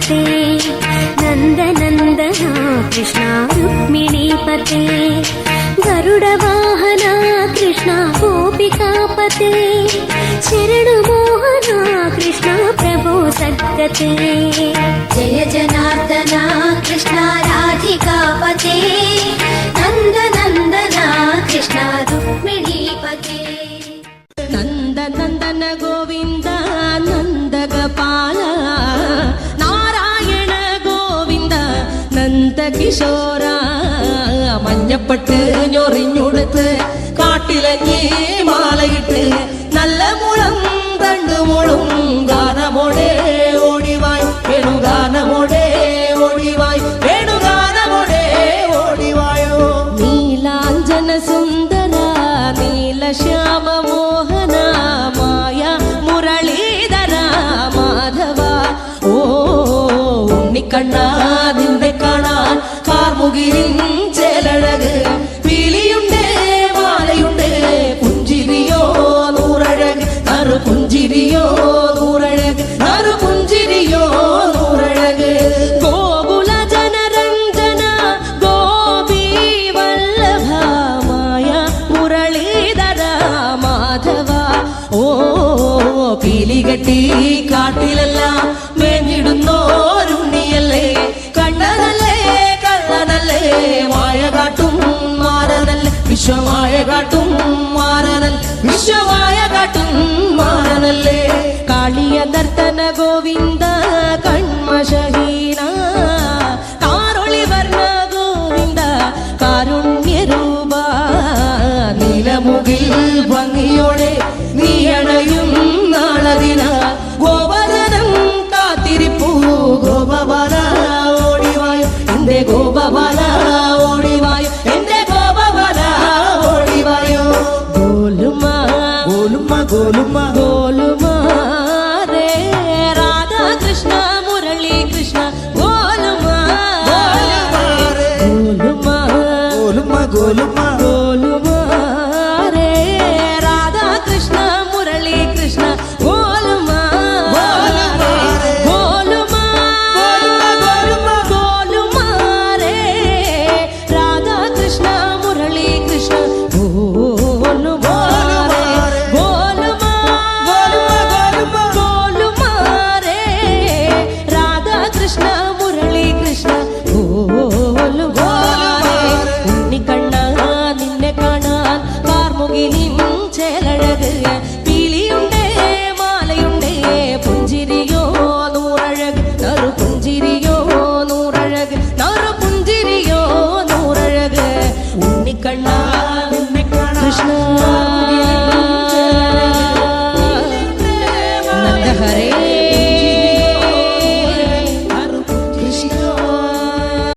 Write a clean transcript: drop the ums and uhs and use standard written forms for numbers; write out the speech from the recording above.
पते नन्दनन्दना कृष्ण रुक्मिणीपते गरुडवाहना कृष्ण गोपिकापते शरणुमोहना कृष्ण प्रभो सद्गते जय जनार्दना कृष्ण राधिकापते नन्दनन्दना कृष्ण रुक्मिणीपते नन्दनन्दन गोविन्द नन्दगोपाल नारायण गोविन्द नन्दकिशोर മഞ്ഞപ്പെട്ട് ഞൊറിഞ്ഞുടുത്ത് കാട്ടിലഞ്ഞി മാലയിട്ട് നല്ല മുളം തണ്ടുമുളും ഗാനമോടെ ഓടിവായ് വേണുഗാനമോടെ ഓടിവായ് വേണുഗാനമോടെ ഓടിവായോ നീലാഞ്ജന സുന്ദര നീലശ്യാമ മോഹന മായ മുരളീധര മാധവ ഓ ഉണ്ണിക്കണ്ണാ നിന്നെ കാണാൻ കാർമുകിലിൻ ചേലഴക് പീലിയുണ്ട് മാലയുണ്ട് പുഞ്ചിരിയോ നൂറഴക് നറു പുഞ്ചിരിയോ നൂറഴക് നറു പുഞ്ചിരിയോ നൂറഴക് ഗോകുല ജനരഞ്ജന ഗോപി വല്ലഭ മായ മുരളീധര മാധവ ഓ പീലികെട്ടി കാട്ടിലെല്ലാം മേഞ്ഞിടുന്നോരുണ്ണിയല്ലേ കണ്ണനല്ലേ കള്ളനല്ലേ മായ കാട്ടും മാറനല്ലേ വിശ്വമായ കാട്ടും മാറനൽ വിശ്വമായ കാട്ടും മാറനല്ലേ കാളിയ നർത്തന ഗോവിന്ദ കൺമശഹീന കാരൊളി വർണ്ണ ഗോവിന്ദ കാരുണ്യരൂപ നീലമുകിൽ ഭംഗിയോടെ നീ അണയും നാളതിന ഗോപദനം കാത്തിരിപ്പൂ ഗോപബാല ഓടിവായോ എന്റെ ഗോപബാല ഓടിവായോ എന്റെ ഗോപബാല ഓടിവായോ ഗോലുമ ഗോലുമ ഗോലുമ ഗോലുമ രേ രാധാ കൃഷ്ണ മുരളി കൃഷ്ണ ഗോലുമ ഗോലുമ ഗോലുമ ഗോലുമ ഗോലുമ രേ രാധാ കൃഷ്ണ മുരളി കൃഷ്ണ ഗോലുമ ഗോലുമ ഗോലുമ രേ രാധാ കൃഷ്ണ മുരളി കൃഷ്ണ ഗോലുമ ഗോലുമ ഗോലുമ രേ രാധാ കൃഷ്ണ മുരളി കൃഷ്ണ ഗോലുമ ഉണ്ണിക്കണ്ണ നിന്നെ കാണാൻ കാർമുകിലിൻ ചേലഴക് പീലിയുണ്ടേ മാലയുണ്ടേ പുഞ്ചിരിയോ നൂറഴക് നറു പുഞ്ചിരിയോ നൂറഴക് നറു പുഞ്ചിരിയോ നൂറഴക് ഉണ്ണിക്കണ്ണ നിന്നെ കാണാൻ കൃഷ്ണ